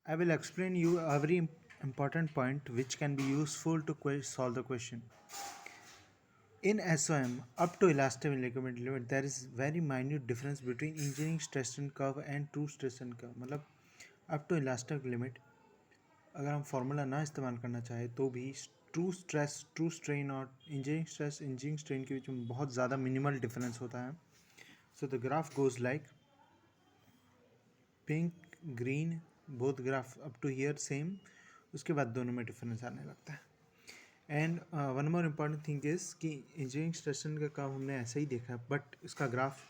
I will explain you every important point which can be useful to solve the question. In SOM, up to elastic limit, there is very minute difference between engineering stress strain curve and true stress strain curve. मतलब up to elastic limit अगर हम formula ना इस्तेमाल करना चाहे तो भी true stress true strain और इंजीनियरिंग स्ट्रेस इंजीनियरिंग स्ट्रेन के बीच में बहुत ज़्यादा मिनिमल डिफरेंस होता है. So the graph goes like pink green both graph up to here same, उसके बाद दोनों में डिफरेंस आने लगता है. And one more important thing is कि इंजीनियरिंग स्ट्रेस का काम हमने ऐसा ही देखा है, बट इसका ग्राफ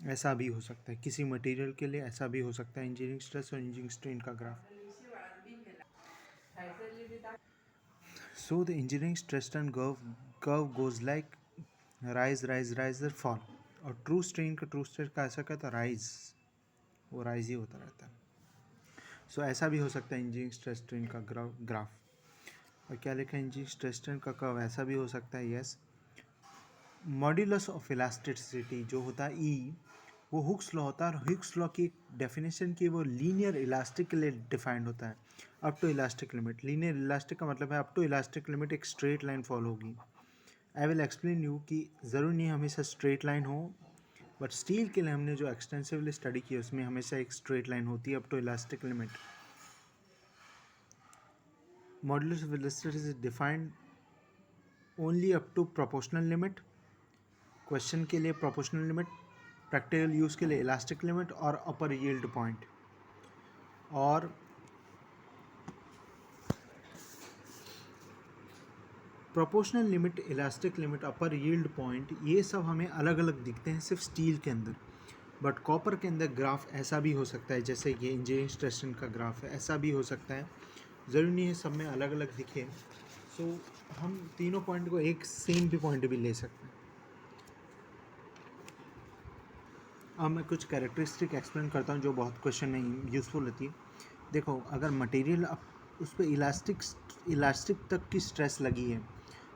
ऐसा भी हो सकता है, किसी मटेरियल के लिए ऐसा भी हो सकता है इंजीनियरिंग स्ट्रेस और इंजीनियरिंग स्ट्रेन का graph. So the engineering stress strain curve goes like rise rise rise और fall. और ट्रू स्ट्रेन का ऐसा कहता है राइज, वो राइज ही होता रहता है. सो ऐसा भी हो सकता है इंजीनियरिंग स्ट्रेस स्ट्रेन का ग्राफ. और क्या लिखा है इंजीनियरिंग स्ट्रेस स्ट्रेन का कर्व ऐसा भी हो सकता है. यस, मॉड्यूलस ऑफ इलास्टिसिटी जो होता है ई, वो हुक्स लॉ होता है. और हुक्स लॉ की डेफिनेशन की वो लीनियर इलास्टिक के लिए डिफाइंड होता है. Up to elastic limit, linear elastic का मतलब है अप टू इलास्टिक लिमिट एक स्ट्रेट लाइन फॉलो होगी. आई विल एक्सप्लेन यू कि ज़रूर नहीं हमेशा स्ट्रेट लाइन हो, बट स्टील के लिए हमने जो एक्सटेंसिवली स्टडी की उसमें हमेशा एक स्ट्रेट लाइन होती है up to elastic limit. Modulus of elasticity is defined only up to proportional limit. Question के लिए प्रोपोर्शनल लिमिट, प्रैक्टिकल यूज़ के लिए इलास्टिक लिमिट और अपर यील्ड पॉइंट. और प्रोपोर्शनल लिमिट, इलास्टिक लिमिट, अपर यील्ड पॉइंट, ये सब हमें अलग अलग दिखते हैं सिर्फ स्टील के अंदर. बट कॉपर के अंदर ग्राफ ऐसा भी हो सकता है जैसे ये इंजीनियरिंग स्ट्रेस स्ट्रेन का ग्राफ है, ऐसा भी हो सकता है. ज़रूरी नहीं है सब में अलग अलग दिखे. सो हम तीनों पॉइंट को एक सेम भी पॉइंट भी ले सकते हैं. अब मैं कुछ कैरेक्टरिस्टिक एक्सप्लेन करता हूँ जो बहुत क्वेश्चन में यूज़फुल होती है. देखो, अगर मटेरियल उस पर इलास्टिक तक की स्ट्रेस लगी है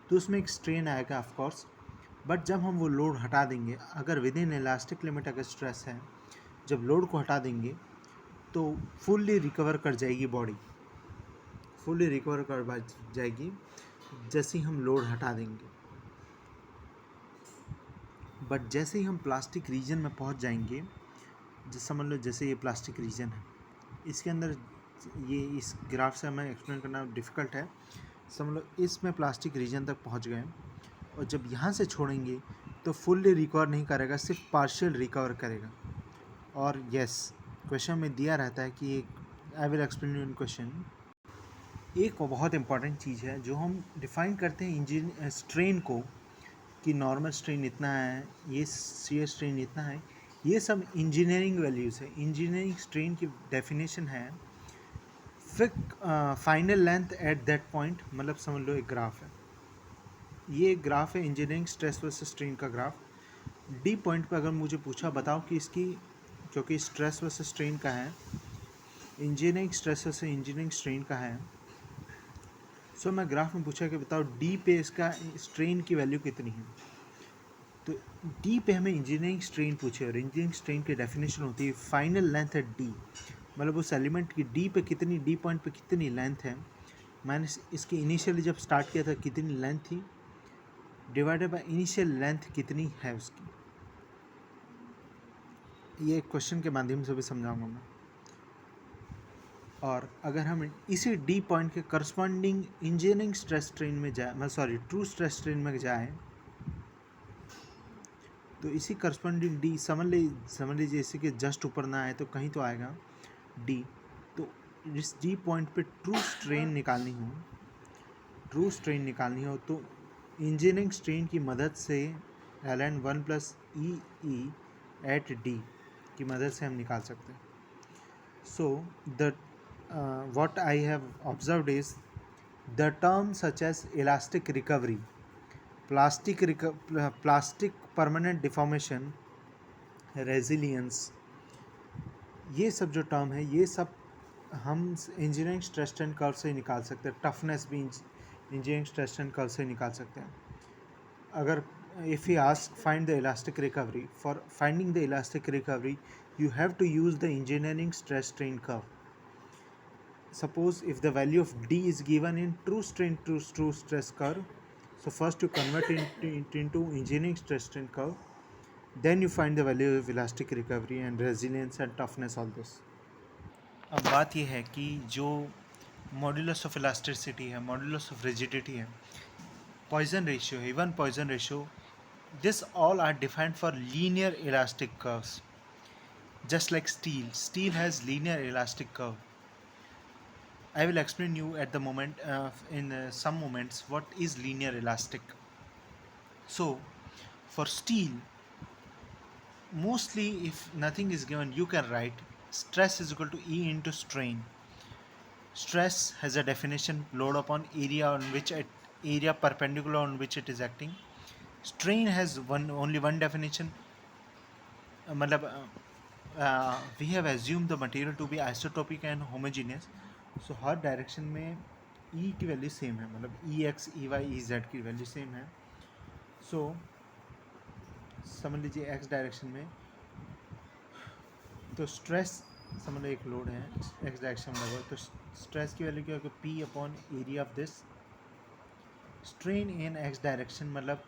तो उसमें एक स्ट्रेन आएगा ऑफ कोर्स. बट जब हम वो लोड हटा देंगे, अगर विद इन इलास्टिक लिमिट अगर स्ट्रेस है, जब लोड को हटा देंगे तो फुल्ली रिकवर कर जाएगी बॉडी, फुल्ली रिकवर कर जाएगी जैसे ही हम लोड हटा देंगे. बट जैसे ही हम प्लास्टिक रीजन में पहुंच जाएंगे, जैसे समझ लो जैसे ये प्लास्टिक रीजन है, इसके अंदर ये इस ग्राफ से हमें एक्सप्लेन करना डिफ़िकल्ट है. समझ लो इसमें प्लास्टिक रीजन तक पहुंच गए और जब यहाँ से छोड़ेंगे तो फुल्ली रिकवर नहीं करेगा, सिर्फ पार्शियल रिकवर करेगा. और यस, क्वेश्चन में दिया रहता है कि आई विल एक्सप्लेन इन क्वेश्चन. एक बहुत इंपॉर्टेंट चीज़ है जो हम डिफ़ाइन करते हैं इंजीनियर स्ट्रेन को, कि नॉर्मल स्ट्रेन इतना है, ये शियर स्ट्रेन इतना है, ये सब इंजीनियरिंग वैल्यूज़ है. इंजीनियरिंग स्ट्रेन की डेफिनेशन है final length eight that point. मतलब समझ लो एक ग्राफ है, ये एक ग्राफ है इंजीनियरिंग स्ट्रेस वर्सेस स्ट्रेन का ग्राफ. डी पॉइंट पे अगर मुझे पूछा बताओ कि इसकी, क्योंकि स्ट्रेस वर्सेस स्ट्रेन का है, engineering stress versus engineering strain का है, सो मैं ग्राफ में पूछा कि बताओ डी पे इसका स्ट्रेन की वैल्यू कितनी है. तो डी पे हमें इंजीनियरिंग स्ट्रेन पूछे और इंजीनियरिंग स्ट्रेन की डेफिनेशन होती है फाइनल लेंथ एट डी. मतलब उस एलिमेंट की डी पे कितनी, डी पॉइंट पे कितनी लेंथ है, माइनस इसकी इनिशियली जब स्टार्ट किया था कितनी लेंथ थी, डिवाइडेड बाय इनिशियल लेंथ कितनी है उसकी. ये क्वेश्चन के माध्यम से भी समझाऊंगा मैं. और अगर हम इसी डी पॉइंट के करस्पॉन्डिंग इंजीनियरिंग स्ट्रेस स्ट्रेन में जाए, मैं सॉरी ट्रू स्ट्रेस स्ट्रेन में जाए, तो इसी करस्पॉन्डिंग डी समझ लीजिए इसी के जस्ट ऊपर ना आए तो कहीं तो आएगा डी. तो इस डी पॉइंट पे ट्रू स्ट्रेन निकालनी हो तो इंजीनियरिंग स्ट्रेन की मदद से ln 1 प्लस ई एट डी की मदद से हम निकाल सकते हैं. So the what I have observed is the terms such as elastic recovery, plastic permanent deformation, resilience, ये सब जो टर्म है ये सब हम इंजीनियरिंग स्ट्रेस स्ट्रेन कर्व से निकाल सकते हैं. टफनेस भी इंजीनियरिंग स्ट्रेस स्ट्रेन कर्व से निकाल सकते हैं. अगर if you ask find the elastic recovery, for finding the elastic recovery you have to use the engineering stress strain curve. suppose if the value of d is given in true strain true stress curve, so first you convert it into engineering stress strain curve, then you find the value of elastic recovery and resilience and toughness, all this. अब बात यह है कि जो modulus of elasticity है, modulus of rigidity है, Poisson ratio है, even Poisson ratio, this all are defined for linear elastic curves. Just like steel has linear elastic curve. I will explain you at the moment in some moments what is linear elastic. So for steel, mostly if nothing is given, you can write stress is equal to E into strain. Stress has a definition, load upon area on which area perpendicular on which it is acting. Strain has only one definition, मतलब we have assumed the material to be isotopic and homogeneous, so her direction में E की value same है, मतलब EX, EY, EZ की value same है. सो समझ लीजिए x direction में तो स्ट्रेस समझ लो एक लोड है एक्स डायरेक्शन में लगा, तो स्ट्रेस की वैल्यू क्या होगी P upon area of this. Strain in x direction मतलब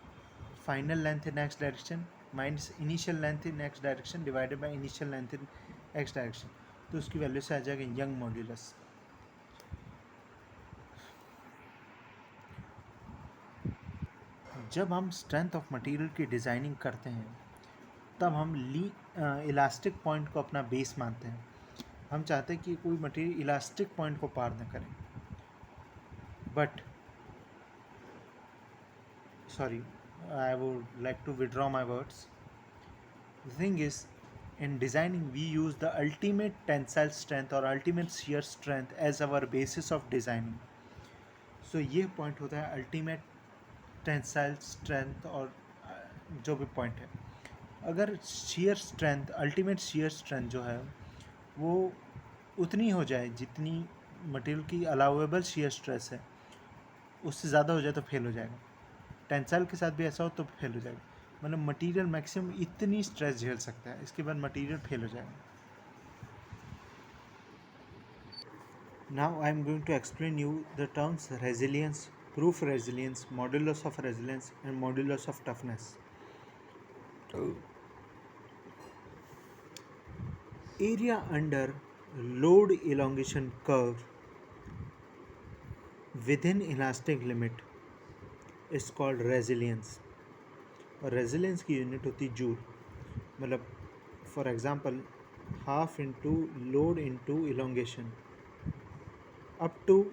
final length in x direction minus initial length in x direction divided by initial length in x direction, तो उसकी value से आ जाएगा यंग मॉड्यूलस. जब हम strength of material की designing करते हैं तब हम इलास्टिक पॉइंट को अपना बेस मानते हैं. हम चाहते हैं कि कोई मटेरियल इलास्टिक पॉइंट को पार न करे, but sorry, I would like to withdraw my words. The thing is, in designing we use the ultimate tensile strength or ultimate shear strength as our basis of designing. So ये point होता है ultimate tensile strength और जो भी point है. अगर shear strength, ultimate shear strength जो है वो उतनी हो जाए जितनी material की allowable shear stress है, उससे ज़्यादा हो जाए तो फेल हो जाएगा. टेंसाइल के साथ भी ऐसा हो तो फेल हो जाएगा, मतलब मटेरियल मैक्सिमम इतनी स्ट्रेस झेल सकता है, इसके बाद मटेरियल फेल हो जाएगा. Now I am going to explain you the terms resilience, proof resilience, modulus of resilience and modulus of toughness. Area under load elongation curve within elastic limit is called resilience. और resilience की unit होती joule, मतलब for example half into load into elongation up to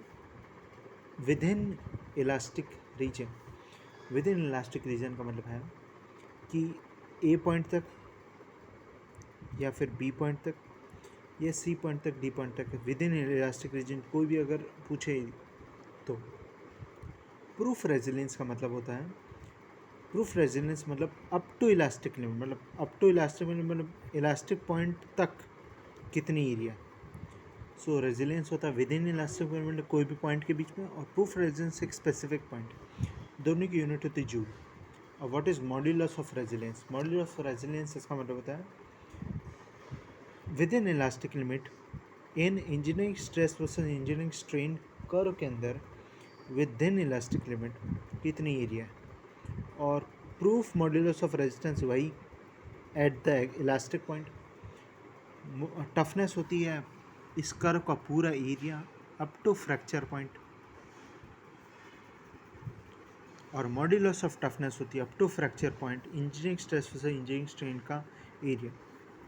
within elastic region. Within elastic region का मतलब है कि ए point तक या फिर बी पॉइंट तक या सी पॉइंट तक डी पॉइंट तक विदिन इलास्टिक रीजन कोई भी अगर पूछे तो. प्रूफ रेजिलियंस का मतलब होता है, प्रूफ रेजिलियंस मतलब अप टू इलास्टिक लिमिट, मतलब अप टू इलास्टिक लिमिट मतलब इलास्टिक पॉइंट तक कितनी एरिया. सो रेजिलियंस होता है विद इन इलास्टिक लिमिट कोई भी पॉइंट के बीच में, और प्रूफ रेजिलियंस एक स्पेसिफिक पॉइंट, दोनों की यूनिट होती है जूल. और what is modulus of resilience? Modulus of resilience इसका मतलब होता है within elastic limit in engineering stress versus engineering strain curve के अंदर विद इन इलास्टिक लिमिट कितनी एरिया है. और प्रूफ मॉड्यूलस ऑफ रेजिस्टेंस वही at the elastic point. Toughness होती है इस कर्व का पूरा area up to fracture point, और मॉड्यूलस ऑफ टफनेस होती है up to fracture point engineering stress versus engineering strain का area.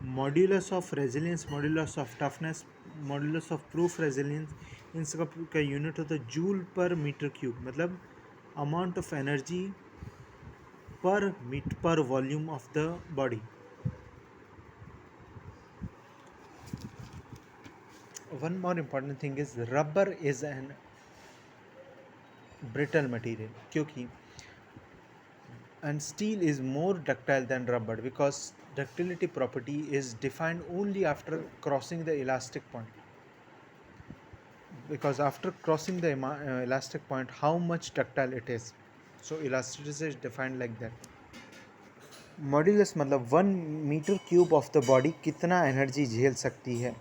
Modulus of resilience, modulus of toughness, modulus of proof resilience, इन सब का यूनिट होता है जूल पर मीटर क्यूब, मतलब amount of energy per volume of the body. One more important thing is rubber is an brittle material, क्योंकि and steel is more ductile than rubber because ductility property is defined only after crossing the elastic point. Because after crossing the elastic point, how much ductile it is, so elasticity is defined like that. Modulus मतलब 1 metre cube of the body कितना energy झेल सकती है.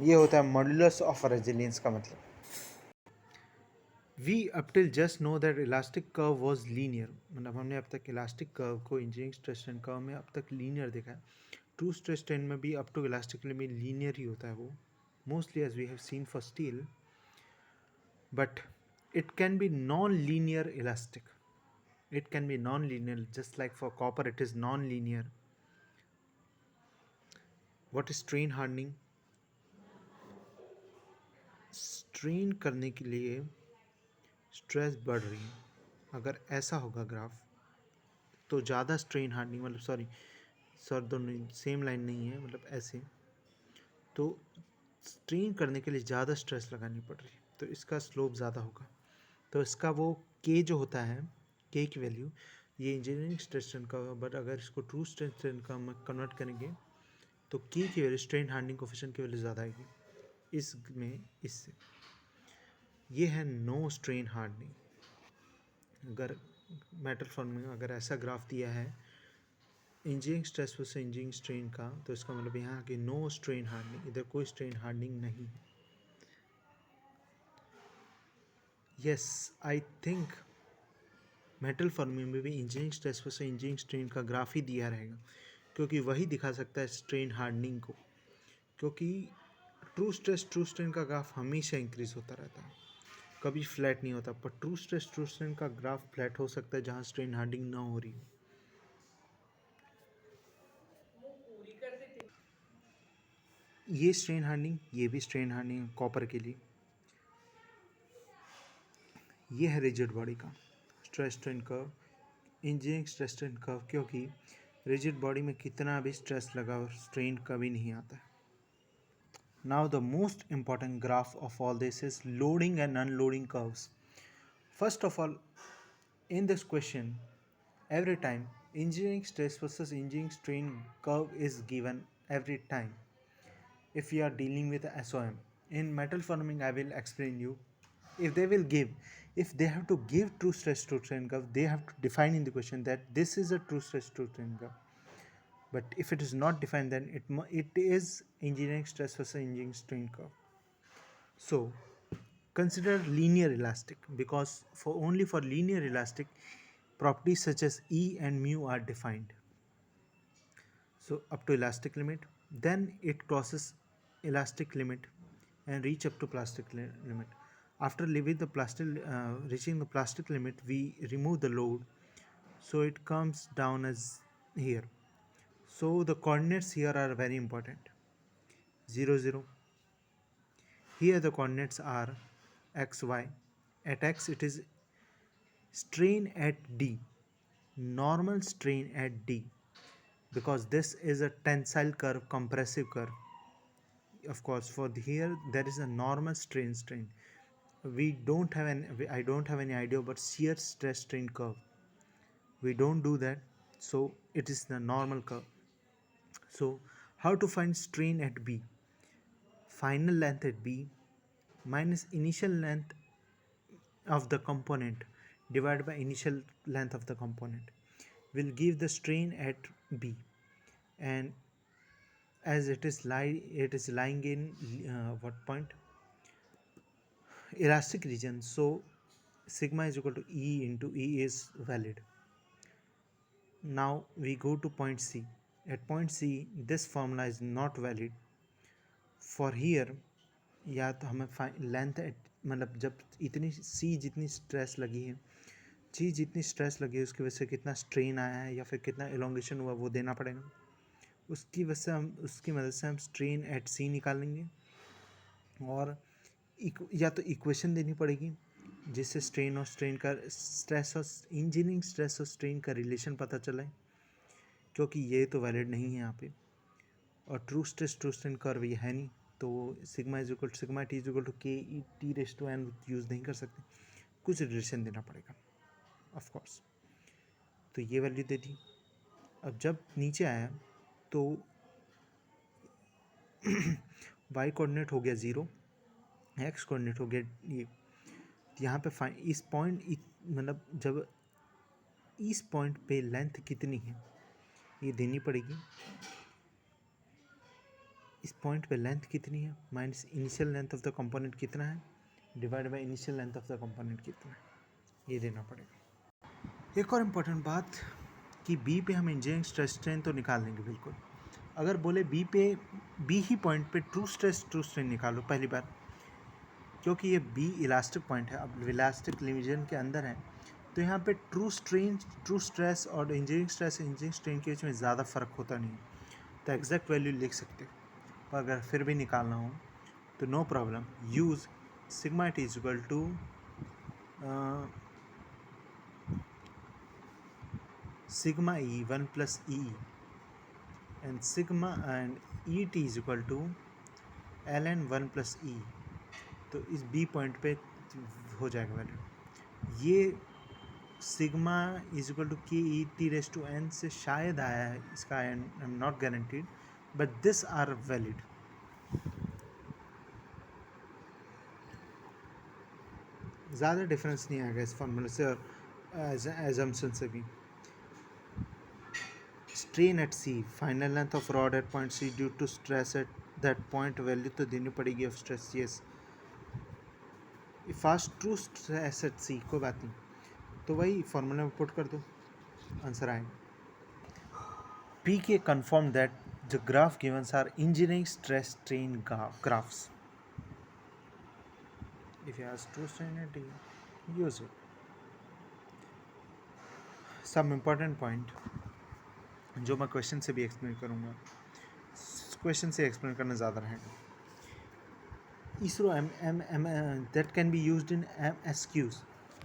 ये होता है modulus of resilience का मतलब। We up till just know that elastic curve was linear, मतलब हमने अब तक इलास्टिक कर्व को इंजीनियरिंग स्ट्रेस स्ट्रेन कर्व में अब तक लीनियर देखा है। ट्रू स्ट्रेस स्ट्रेन में भी अप टू इलास्टिक में लीनियर ही होता है वो, mostly as we have seen for steel, but it can be non-linear elastic. It can be non-linear, just like for copper it is non-linear. What is strain hardening? Strain करने के लिए stress बढ़ रही है, अगर ऐसा होगा ग्राफ तो ज़्यादा स्ट्रेन हार्डनिंग, मतलब सर दोनों सेम लाइन नहीं है, मतलब ऐसे, तो स्ट्रेन करने के लिए ज़्यादा स्ट्रेस लगानी पड़ रही है तो इसका स्लोप ज़्यादा होगा। तो इसका वो के जो होता है, के की वैल्यू, ये इंजीनियरिंग स्ट्रेस स्ट्रेन का, बट अगर इसको ट्रू स्ट्रेस स्ट्रेन का हम कन्वर्ट करेंगे तो के की वैल्यू, स्ट्रेन हार्डनिंग कोफिशिएंट की वैल्यू ज़्यादा आएगी इसमें इससे। ये है नो स्ट्रेन हार्डनिंग। अगर मेटल फॉर्म में अगर ऐसा ग्राफ दिया है engineering stress versus engineering strain का, तो इसका मतलब यहाँ कि नो स्ट्रेन हार्डनिंग, इधर कोई स्ट्रेन हार्डनिंग नहीं है। Yes, I think metal forming में भी engineering stress versus engineering strain का ग्राफ ही दिया रहेगा, क्योंकि वही दिखा सकता है स्ट्रेन हार्डनिंग को, क्योंकि ट्रू स्ट्रेस ट्रू स्ट्रेन का ग्राफ हमेशा इंक्रीज होता रहता है, कभी फ्लैट नहीं होता। पर ट्रू स्ट्रेस ट्रू स्ट्रेन का ग्राफ फ्लैट हो सकता है जहाँ स्ट्रेन हार्डनिंग ना हो रही हो। ये स्ट्रेन हार्डनिंग, ये भी स्ट्रेन हार्डनिंग कॉपर के लिए। ये है रिजिड बॉडी का stress strain curve, engineering stress strain curve, क्योंकि रिजिड बॉडी में कितना भी स्ट्रेस लगा और स्ट्रेन कभी नहीं आता है। Now the most important graph of all this is loading and unloading curves. First of all, in this question, every time engineering stress versus engineering strain curve is given every time if we are dealing with SOM. In metal forming, I will explain you. If they will give, if they have to give true stress to strain curve, they have to define in the question that this is a true stress to strain curve. But if it is not defined, then it is engineering stress versus engineering strain curve. So consider linear elastic, because for only for linear elastic properties such as E and mu are defined. So up to elastic limit, then it crosses elastic limit and reach up to plastic limit. After leaving the reaching the plastic limit, we remove the load, so it comes down as here. So the coordinates here are very important. 0 0. Here the coordinates are x y. At x it is strain at D, normal strain at D, because this is a tensile curve, compressive curve. Of course, for here there is a normal strain. We don't have any, I don't have any idea about shear stress strain curve. We don't do that, so it is the normal curve. So how to find strain at B? Final length at B minus initial length of the component divided by initial length of the component will give the strain at B, and as it is lying in what point, elastic region, so sigma is equal to E into E is valid. Now we go to point C. At point C this formula is not valid. For here या तो हमें length, मतलब जब इतनी सी जितनी stress लगी है, जी जितनी स्ट्रेस लगी है उसकी वजह से कितना स्ट्रेन आया है या फिर कितना एलोंगेशन हुआ वो देना पड़ेगा। उसकी मदद से हम स्ट्रेन एट सी निकालेंगे, और या तो इक्वेशन देनी पड़ेगी जिससे स्ट्रेन और स्ट्रेन का स्ट्रेस और इंजीनियरिंग स्ट्रेस और स्ट्रेन का रिलेशन पता चले, क्योंकि ये तो वैलिड नहीं है यहाँ पे, और true stress true strain curve ये है नहीं, तो sigma is equal sigma T is equal to K E T raise to N use नहीं कर सकते, कुछ रिलेशन देना पड़ेगा ऑफ कोर्स। तो ये वैल्यू दे दी। अब जब नीचे आया तो वाई कोऑर्डिनेट हो गया 0, एक्स कोऑर्डिनेट हो गया ये, यहाँ पे इस पॉइंट मतलब जब इस पॉइंट पे लेंथ कितनी है ये देनी पड़ेगी, इस पॉइंट पे लेंथ कितनी है minus initial length of the component कितना है divide by initial length of the component कितना है, ये देना पड़ेगा। एक और इम्पोर्टेंट बात कि बी पे हम इंजीनियरिंग स्ट्रेस स्ट्रेन तो निकाल लेंगे बिल्कुल। अगर बोले बी ही पॉइंट पे ट्रू स्ट्रेस ट्रू स्ट्रेन निकालो पहली बार, क्योंकि ये बी इलास्टिक पॉइंट है, अब इलास्टिक रीजन के अंदर है, तो यहाँ पे ट्रू स्ट्रेस और इंजीनियरिंग स्ट्रेन के बीच में ज़्यादा फ़र्क होता नहीं, तो एग्जैक्ट वैल्यू लिख सकते हो। पर अगर फिर भी निकालना हो तो no problem, use sigma T is equal to sigma e 1 plus e and sigma and et is equal to ln 1 plus e। तो इस बी पॉइंट पे हो जाएगा वैल्यू। ये sigma is equal to K E T raise to N से शायद आया है, इसका I am not guaranteed, but this are valid. ज़्यादा डिफरेंस नहीं आएगा इस फॉर्मूले से और एजम्पशन से भी। Strain at C, final length of rod at point C due to stress at that point, value तो देनी पड़ेगी of stress, yes. Fast true stress at C, कोई बात नहीं, तो वही फॉर्मूला में पुट कर दो, आंसर आएगा। पी के confirm that the graph givens are engineering stress strain graphs. If you ask true strain at D, use it. Some important point जो मैं क्वेश्चन से भी एक्सप्लेन करूँगा, क्वेश्चन से एक्सप्लेन करना ज़्यादा रहेगा। ISRO that can be used in MSQs.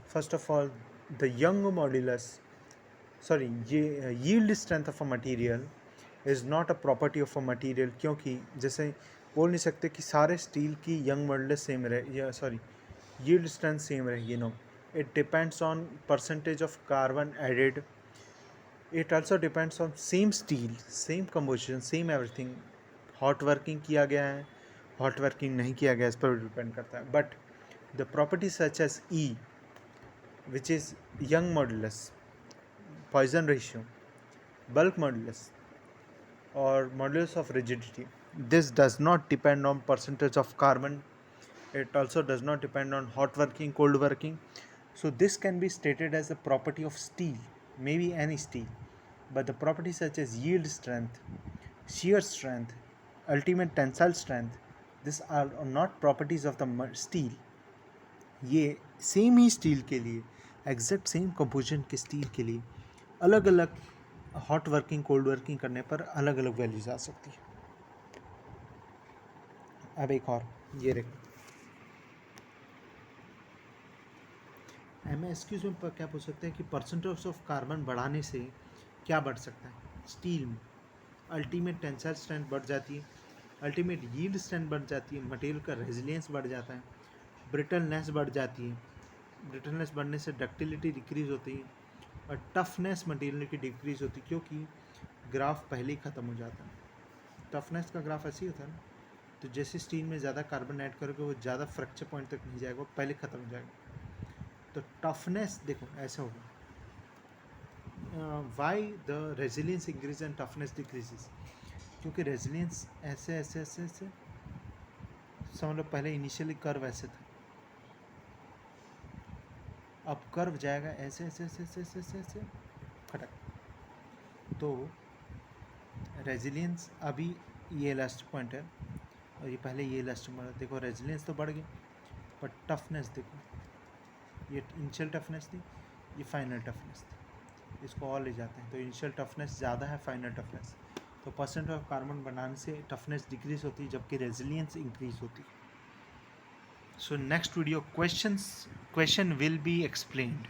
First of all, the yield strength of a material is not a property of a material, क्योंकि जैसे बोल नहीं सकते कि सारे स्टील की यंग मॉडुलस सेम रहे या yield strength सेम रहेगी, no, it depends on percentage of carbon added. It also depends on same steel, same composition, same everything. Hot working किया गया है, हॉट वर्किंग नहीं किया गया, इस पर डिपेंड करता है। But the property such as E which is Young modulus, Poisson ratio, bulk modulus और modulus of rigidity, this does not depend on percentage of carbon, it also does not depend on hot working, cold working. So this can be stated as a property of steel, maybe any steel, but the properties such as yield strength, shear strength, ultimate tensile strength, these are not properties of the steel. ये same ही steel के लिए, exact same composition के steel के लिए अलग अलग hot working cold working करने पर अलग अलग वैल्यूज आ सकती है। अब एक और ये देखो, MSQs में क्या पूछ सकते हैं कि परसेंटेज ऑफ कार्बन बढ़ाने से क्या बढ़ सकता है स्टील में। अल्टीमेट टेंसाइल स्ट्रेंथ बढ़ जाती है, अल्टीमेट यील्ड स्ट्रेंथ बढ़ जाती है, मटेरियल का रेजिलियंस बढ़ जाता है, ब्रिटलनेस बढ़ जाती है, ब्रिटलनेस बढ़ने से डक्टिलिटी डिक्रीज होती है और टफनेस मटेरियल की डिक्रीज होती है, क्योंकि ग्राफ पहले ही ख़त्म हो जाता है। टफनेस का ग्राफ ऐसे ही होता है ना, तो जैसे स्टील में ज़्यादा कार्बन ऐड करोगे वो ज़्यादा फ्रैक्चर पॉइंट तक नहीं जाएगा, वो पहले ख़त्म हो जाएगा। तो टफनेस देखो ऐसा होगा, why the resilience increase and toughness decreases, क्योंकि रेजिलियंस ऐसे ऐसे ऐसे ऐसे समझ लो, पहले इनिशियली कर्व ऐसे था, अब कर्व जाएगा ऐसे ऐसे ऐसे ऐसे ऐसे ऐसे ऐसे खटक, तो रेजिलियंस अभी ये लास्ट पॉइंट है और ये पहले ये लास्ट पॉइंट, देखो रेजिलियंस तो बढ़ गई पर टफनेस देखो, ये इनिशियल टफनेस थी, ये फाइनल टफनेस थी, इसको और ले जाते हैं तो इनिशियल टफनेस ज़्यादा है, फाइनल टफनेस, तो परसेंट ऑफ कार्बन बनाने से टफनेस डिक्रीज होती है जबकि रेजिलियंस इंक्रीज होती है। So next video question will be explained.